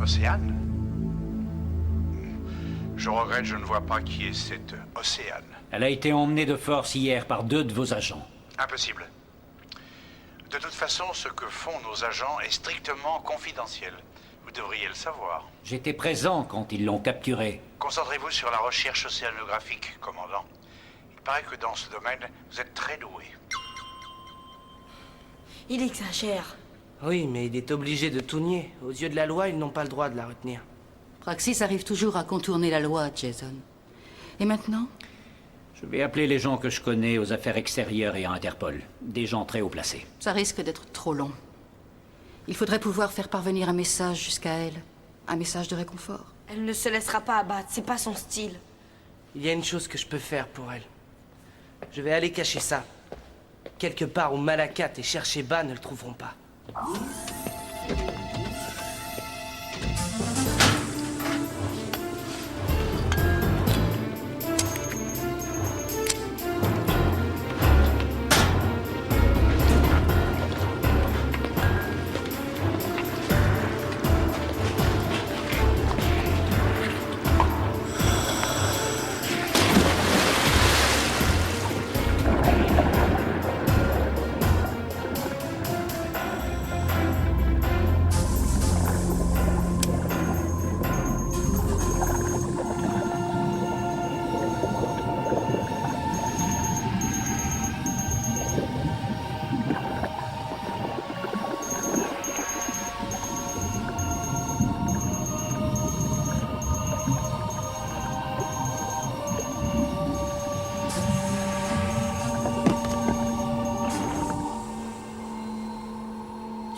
Océane? Je regrette, je ne vois pas qui est cette Océane. Elle a été emmenée de force hier par 2 de vos agents. Impossible. De toute façon, ce que font nos agents est strictement confidentiel. Vous devriez le savoir. J'étais présent quand ils l'ont capturée. Concentrez-vous sur la recherche océanographique, commandant. Il paraît que dans ce domaine, vous êtes très doué. Il exagère. Oui, mais il est obligé de tout nier. Aux yeux de la loi, ils n'ont pas le droit de la retenir. Praxis arrive toujours à contourner la loi, Jason. Et maintenant? Je vais appeler les gens que je connais aux affaires extérieures et à Interpol. Des gens très haut placés. Ça risque d'être trop long. Il faudrait pouvoir faire parvenir un message jusqu'à elle. Un message de réconfort. Elle ne se laissera pas abattre, c'est pas son style. Il y a une chose que je peux faire pour elle. Je vais aller cacher ça. Quelque part où Malakat et Chercheba ne le trouveront pas.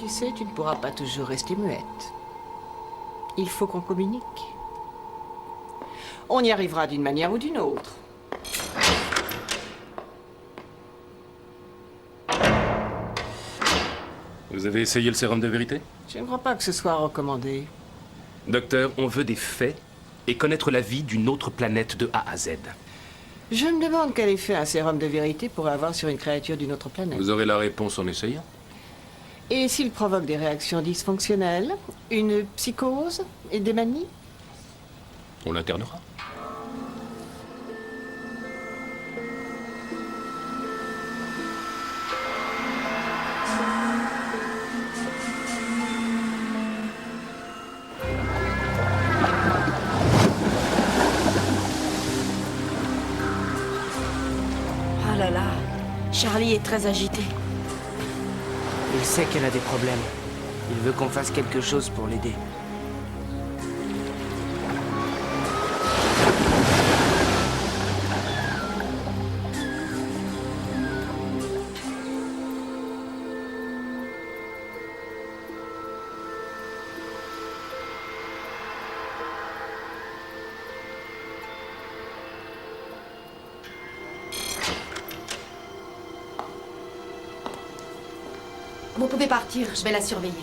Tu sais, tu ne pourras pas toujours rester muette. Il faut qu'on communique. On y arrivera d'une manière ou d'une autre. Vous avez essayé le sérum de vérité? Je ne crois pas que ce soit recommandé. Docteur, on veut des faits et connaître la vie d'une autre planète de A à Z. Je me demande quel effet un sérum de vérité pourrait avoir sur une créature d'une autre planète. Vous aurez la réponse en essayant. Et s'il provoque des réactions dysfonctionnelles, une psychose et des manies? On l'internera. Ah là là, Charlie est très agité. Il sait qu'elle a des problèmes. Il veut qu'on fasse quelque chose pour l'aider. Vous pouvez partir, je vais la surveiller.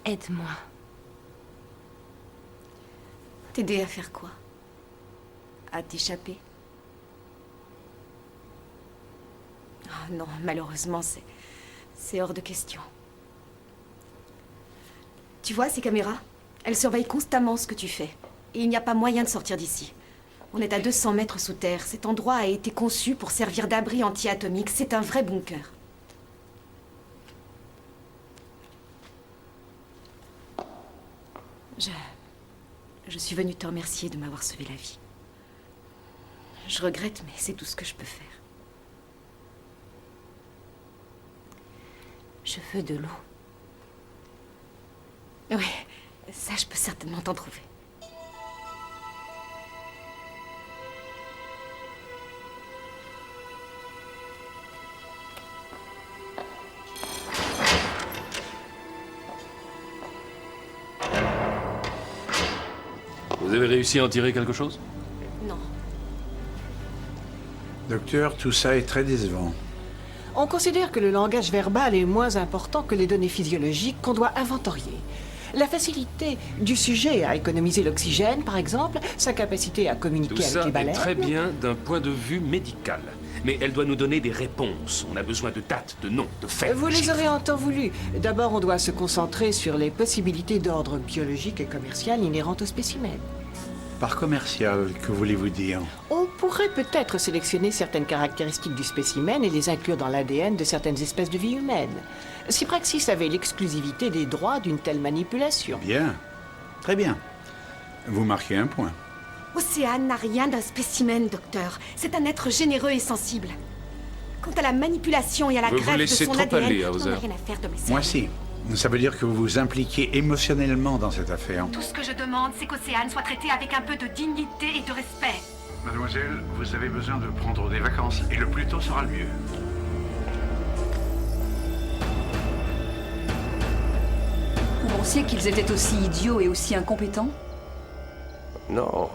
Aide-moi. T'aider à faire quoi? À t'échapper? Oh non, malheureusement, c'est hors de question. Tu vois ces caméras? Elles surveillent constamment ce que tu fais. Et il n'y a pas moyen de sortir d'ici. On est à 200 mètres sous terre. Cet endroit a été conçu pour servir d'abri anti-atomique. C'est un vrai bunker. Je suis venue te remercier de m'avoir sauvé la vie. Je regrette, mais c'est tout ce que je peux faire. Je veux de l'eau. Oui, ça je peux certainement t'en trouver. Vous avez réussi à en tirer quelque chose? Non. Docteur, tout ça est très décevant. On considère que le langage verbal est moins important que les données physiologiques qu'on doit inventorier. La facilité du sujet à économiser l'oxygène, par exemple, sa capacité à communiquer Tout avec ça les est baleines... très bien d'un point de vue médical. Mais elle doit nous donner des réponses. On a besoin de dates, de noms, de faits. Vous les aurez en temps voulu. D'abord, on doit se concentrer sur les possibilités d'ordre biologique et commercial inhérentes au spécimen. Par commercial, que voulez-vous dire? On pourrait peut-être sélectionner certaines caractéristiques du spécimen et les inclure dans l'ADN de certaines espèces de vie humaine. Si Praxis avait l'exclusivité des droits d'une telle manipulation. Bien. Très bien. Vous marquez un point. Océane n'a rien d'un spécimen, docteur. C'est un être généreux et sensible. Quant à la manipulation et à la Vous vous greffe de laissez son trop ADN, aller, je n'en ai Hauser. rien à faire de mes Moi cerveaux. si. Ça veut dire que vous vous impliquez émotionnellement dans cette affaire. Tout ce que je demande, c'est qu'Océane soit traitée avec un peu de dignité et de respect. Mademoiselle, vous avez besoin de prendre des vacances, et le plus tôt sera le mieux. Vous pensiez qu'ils étaient aussi idiots et aussi incompétents? Non.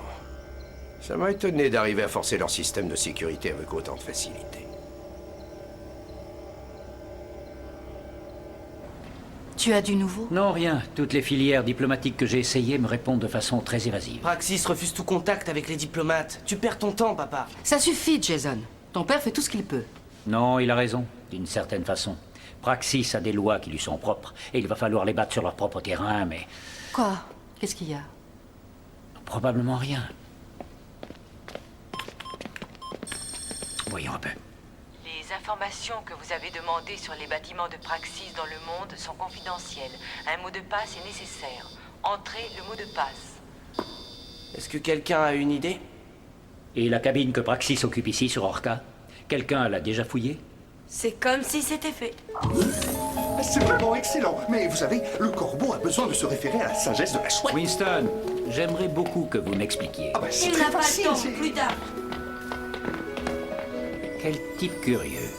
Ça m'a étonné d'arriver à forcer leur système de sécurité avec autant de facilité. Tu as du nouveau? Non, rien. Toutes les filières diplomatiques que j'ai essayées me répondent de façon très évasive. Praxis refuse tout contact avec les diplomates. Tu perds ton temps, papa. Ça suffit, Jason. Ton père fait tout ce qu'il peut. Non, il a raison, d'une certaine façon. Praxis a des lois qui lui sont propres, et il va falloir les battre sur leur propre terrain, mais Quoi? Qu'est-ce qu'il y a? probablement rien. Voyons un peu. Les informations que vous avez demandées sur les bâtiments de Praxis dans le monde sont confidentielles. Un mot de passe est nécessaire. Entrez le mot de passe. Est-ce que quelqu'un a une idée? Et la cabine que Praxis occupe ici sur Orca? Quelqu'un l'a déjà fouillée? C'est comme si c'était fait. C'est vraiment excellent. Mais vous savez, le corbeau a besoin de se référer à la sagesse de la chouette. Winston, j'aimerais beaucoup que vous m'expliquiez. Ah bah, c'est Il très n'a pas facile. le temps, c'est- plus tard. Quel type curieux.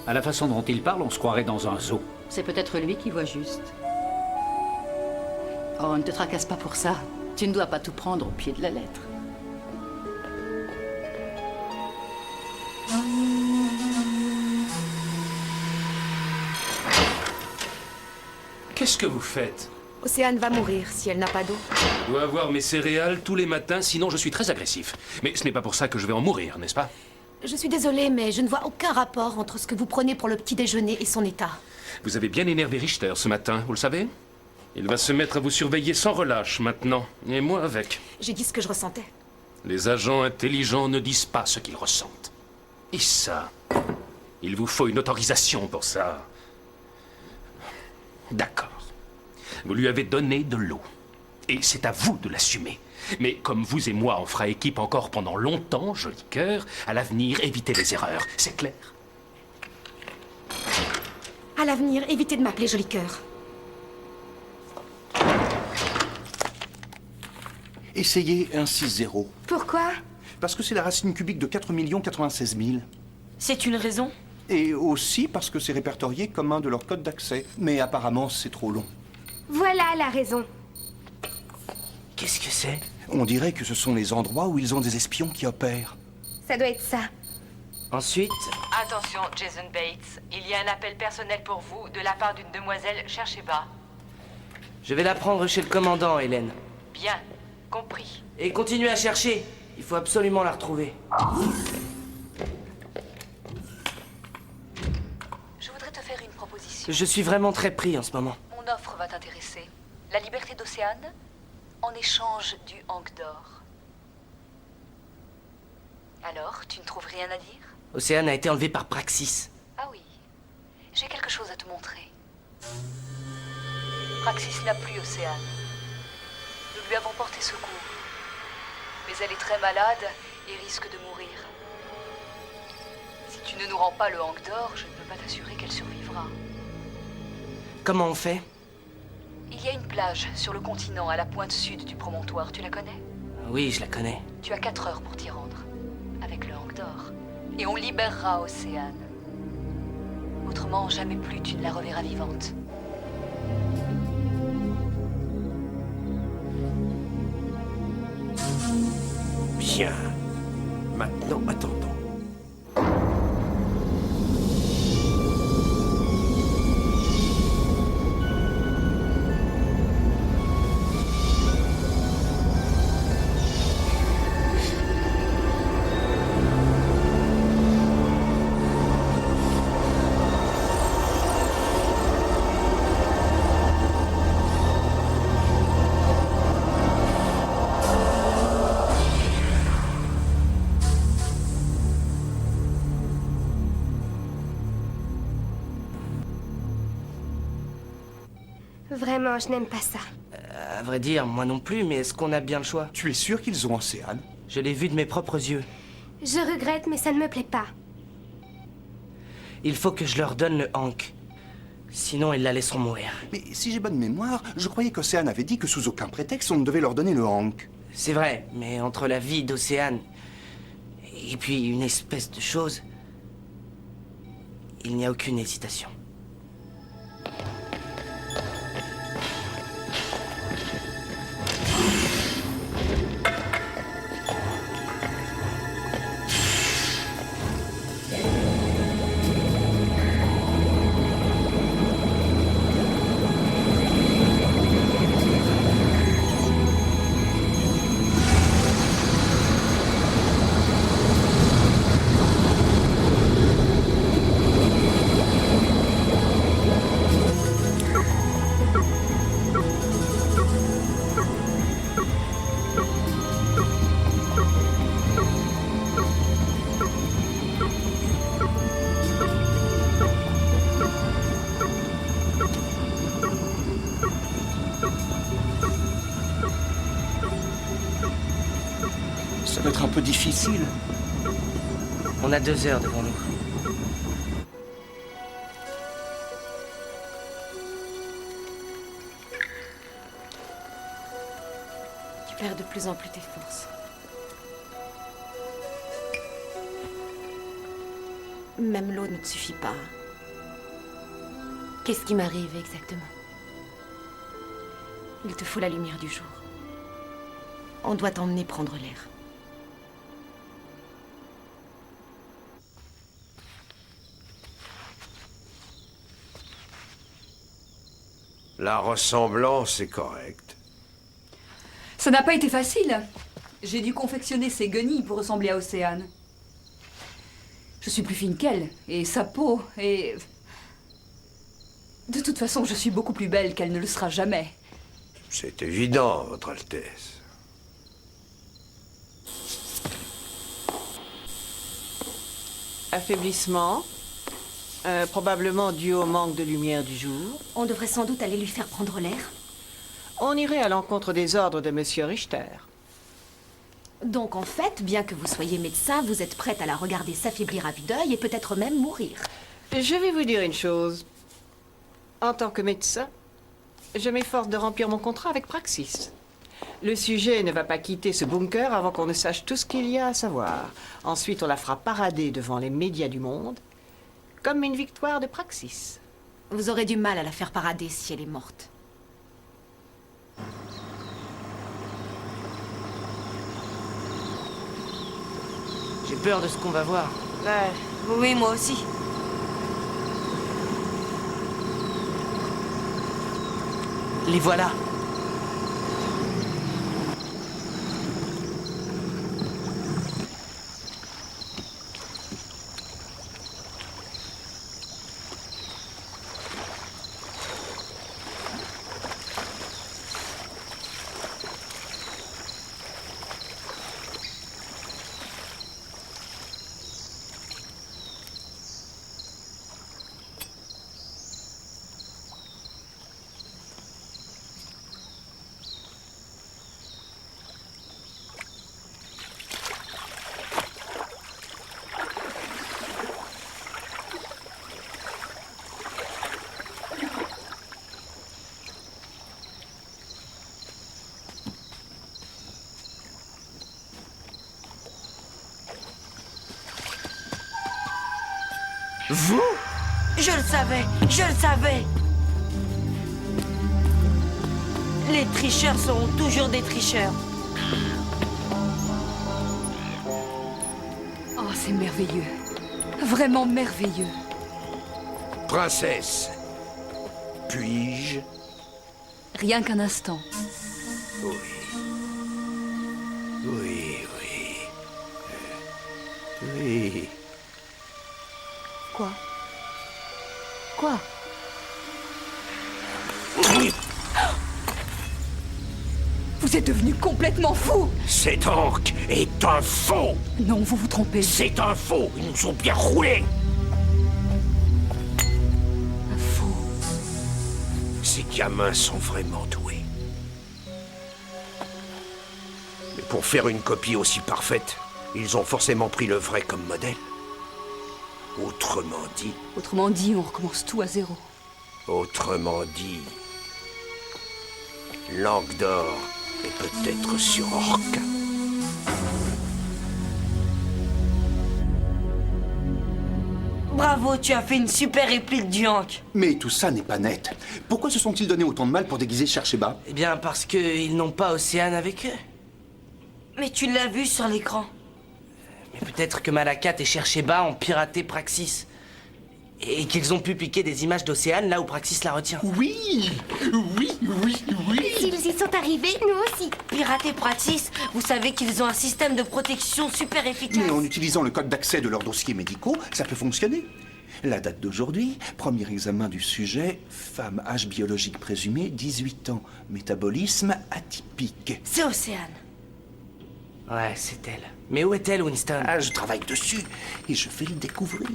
À la façon dont il parle, on se croirait dans un zoo. C'est peut-être lui qui voit juste. Oh, ne te tracasse pas pour ça. Tu ne dois pas tout prendre au pied de la lettre. Qu'est-ce que vous faites? Océane va mourir si elle n'a pas d'eau. Je dois avoir mes céréales tous les matins, sinon je suis très agressif. Mais ce n'est pas pour ça que je vais en mourir, n'est-ce pas? Je suis désolée, mais je ne vois aucun rapport entre ce que vous prenez pour le petit déjeuner et son état. Vous avez bien énervé Richter ce matin, vous le savez? Il va se mettre à vous surveiller sans relâche maintenant, et moi avec. J'ai dit ce que je ressentais. Les agents intelligents ne disent pas ce qu'ils ressentent. Et ça, il vous faut une autorisation pour ça. D'accord. Vous lui avez donné de l'eau. Et c'est à vous de l'assumer. Mais comme vous et moi, on fera équipe encore pendant longtemps, joli cœur, à l'avenir, évitez les erreurs. C'est clair? À l'avenir, évitez de m'appeler Joli Cœur. Essayez un 6-0. Pourquoi? Parce que c'est la racine cubique de 4 96 000. C'est une raison? Et aussi parce que c'est répertorié comme un de leurs codes d'accès. Mais apparemment, c'est trop long. Voilà la raison. Qu'est-ce que c'est? On dirait que ce sont les endroits où ils ont des espions qui opèrent. Ça doit être ça. Ensuite, Attention, Jason Bates. Il y a un appel personnel pour vous de la part d'une demoiselle Cherchez-Bas. je vais la prendre chez le commandant, Hélène. Bien, compris. Et continuez à chercher. Il faut absolument la retrouver. Je voudrais te faire une proposition. Je suis vraiment très pris en ce moment. Mon offre va t'intéresser. La liberté d'Océane en échange du Hank d'or. Alors, tu ne trouves rien à dire? Océane a été enlevée par Praxis. Ah oui, j'ai quelque chose à te montrer. Praxis n'a plus Océane. Nous lui avons porté secours. Mais elle est très malade et risque de mourir. Si tu ne nous rends pas le Hank d'or, je ne peux pas t'assurer qu'elle survivra. Comment on fait? Il y a une plage sur le continent à la pointe sud du promontoire, tu la connais? Oui, je la connais. Tu as 4 heures pour t'y rendre, avec le Hank d'or. Et on libérera Océane. Autrement, jamais plus tu ne la reverras vivante. Bien. Maintenant, attendons. Vraiment, je n'aime pas ça. À vrai dire, moi non plus, mais est-ce qu'on a bien le choix? Tu es sûr qu'ils ont Océane? Je l'ai vu de mes propres yeux. Je regrette, mais ça ne me plaît pas. Il faut que je leur donne le Hank. Sinon, ils la laisseront mourir. Mais si j'ai bonne mémoire, je croyais qu'Océane avait dit que sous aucun prétexte, on ne devait leur donner le Hank. C'est vrai, mais entre la vie d'Océane et puis une espèce de chose, il n'y a aucune hésitation. Ça va être un peu difficile. On a 2 heures devant nous. Tu perds de plus en plus tes forces. Même l'eau ne te suffit pas. Qu'est-ce qui m'arrive exactement? Il te faut la lumière du jour. On doit t'emmener prendre l'air. La ressemblance est correcte. Ça n'a pas été facile. J'ai dû confectionner ses guenilles pour ressembler à Océane. Je suis plus fine qu'elle, et sa peau, et... De toute façon, je suis beaucoup plus belle qu'elle ne le sera jamais. C'est évident, Votre Altesse. Affaiblissement. Probablement dû au manque de lumière du jour. On devrait sans doute aller lui faire prendre l'air. On irait à l'encontre des ordres de Monsieur Richter. Donc en fait, bien que vous soyez médecin, vous êtes prête à la regarder s'affaiblir à vue d'œil et peut-être même mourir. Je vais vous dire une chose. En tant que médecin, je m'efforce de remplir mon contrat avec Praxis. Le sujet ne va pas quitter ce bunker avant qu'on ne sache tout ce qu'il y a à savoir. Ensuite, on la fera parader devant les médias du monde, comme une victoire de Praxis. Vous aurez du mal à la faire parader si elle est morte. J'ai peur de ce qu'on va voir. Oui, moi aussi. Les voilà. Vous? Je le savais, je le savais. Les tricheurs seront toujours des tricheurs. Oh, c'est merveilleux. Vraiment merveilleux. Princesse, puis-je? Rien qu'un instant. Oui. Oui, oui. Oui. Quoi? Quoi? Vous êtes devenu complètement fou! Cet Hank est un faux! Non, vous vous trompez. C'est un faux! Ils nous ont bien roulés! Un faux. C'est gamins sont vraiment doués. Mais pour faire une copie aussi parfaite, ils ont forcément pris le vrai comme modèle. Autrement dit... Autrement dit, on recommence tout à zéro. Autrement dit... Langue d'or est peut-être sur Orca. Bravo, tu as fait une super réplique du Hank. Mais tout ça n'est pas net. Pourquoi se sont-ils donné autant de mal pour déguiser Chercheba? Eh bien, parce qu'ils n'ont pas Océane avec eux. Mais tu l'as vu sur l'écran. Mais peut-être que Malakat et Chercheba ont piraté Praxis. Et qu'ils ont pu piquer des images d'Océane là où Praxis la retient. Oui. S'ils y sont arrivés, nous aussi. Pirater Praxis, vous savez qu'ils ont un système de protection super efficace. Mais en utilisant le code d'accès de leurs dossiers médicaux, ça peut fonctionner. La date d'aujourd'hui, premier examen du sujet, femme, âge biologique présumé, 18 ans, métabolisme atypique. C'est Océane. Ouais, c'est elle. Mais où est-elle, Winston? Ah, je travaille dessus et je vais le découvrir.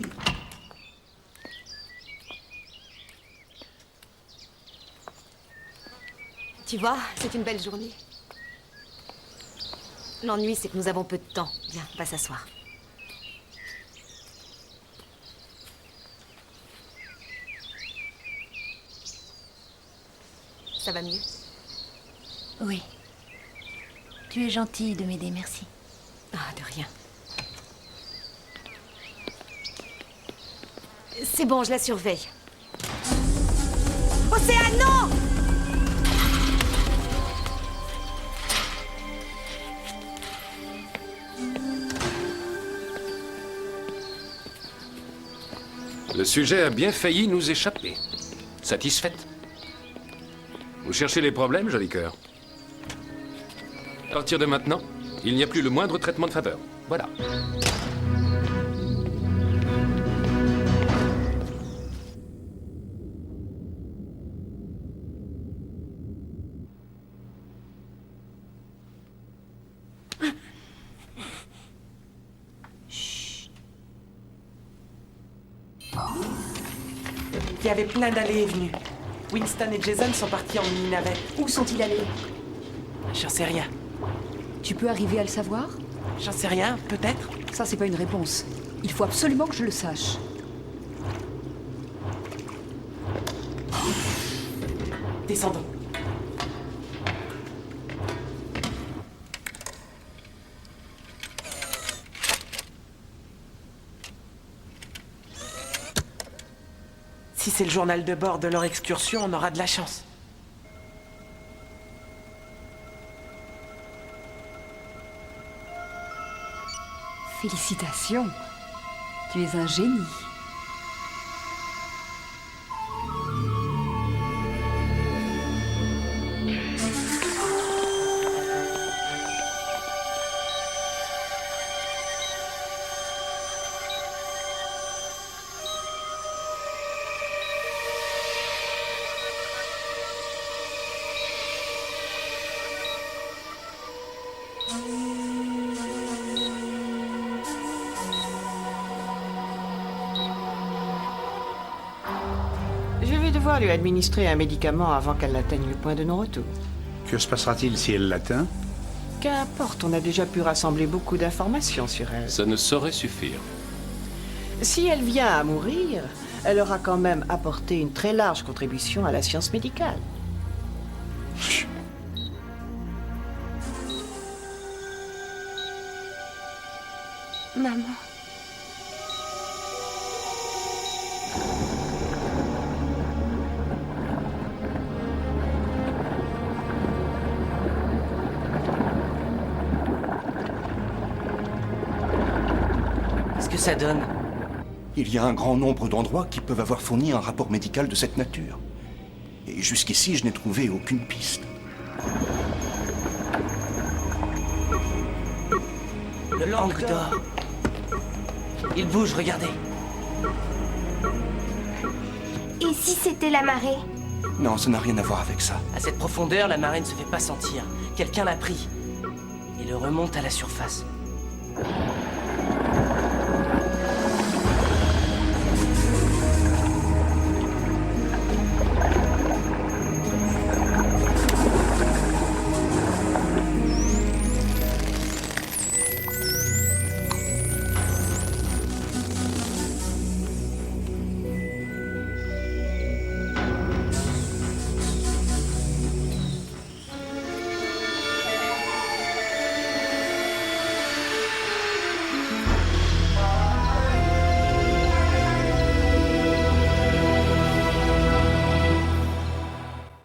Tu vois, c'est une belle journée. L'ennui, c'est que nous avons peu de temps. Viens, va s'asseoir. Ça va mieux? Oui. Tu es gentille de m'aider, merci. Ah, de rien. C'est bon, je la surveille. Océane, non! Le sujet a bien failli nous échapper. Satisfaite? Vous cherchez les problèmes, joli cœur? À partir de maintenant, il n'y a plus le moindre traitement de faveur. Voilà. Il y avait plein d'allées et venues. Winston et Jason sont partis en mini-navette. Où sont-ils allés? J'en sais rien. Tu peux arriver à le savoir? J'en sais rien, peut-être. Ça, c'est pas une réponse. Il faut absolument que je le sache. Descendons. Si c'est le journal de bord de leur excursion, on aura de la chance. Félicitations. Tu es un génie. Je vais devoir lui administrer un médicament avant qu'elle n'atteigne le point de non-retour. Que se passera-t-il si elle l'atteint? Qu'importe, on a déjà pu rassembler beaucoup d'informations sur elle. Ça ne saurait suffire. Si elle vient à mourir, elle aura quand même apporté une très large contribution à la science médicale. Maman. Qu'est-ce que ça donne? Il y a un grand nombre d'endroits qui peuvent avoir fourni un rapport médical de cette nature. Et jusqu'ici, je n'ai trouvé aucune piste. Le langue d'or. Il bouge, regardez. Et si c'était la marée? Non, ça n'a rien à voir avec ça. À cette profondeur, la marée ne se fait pas sentir. Quelqu'un l'a pris et le remonte à la surface.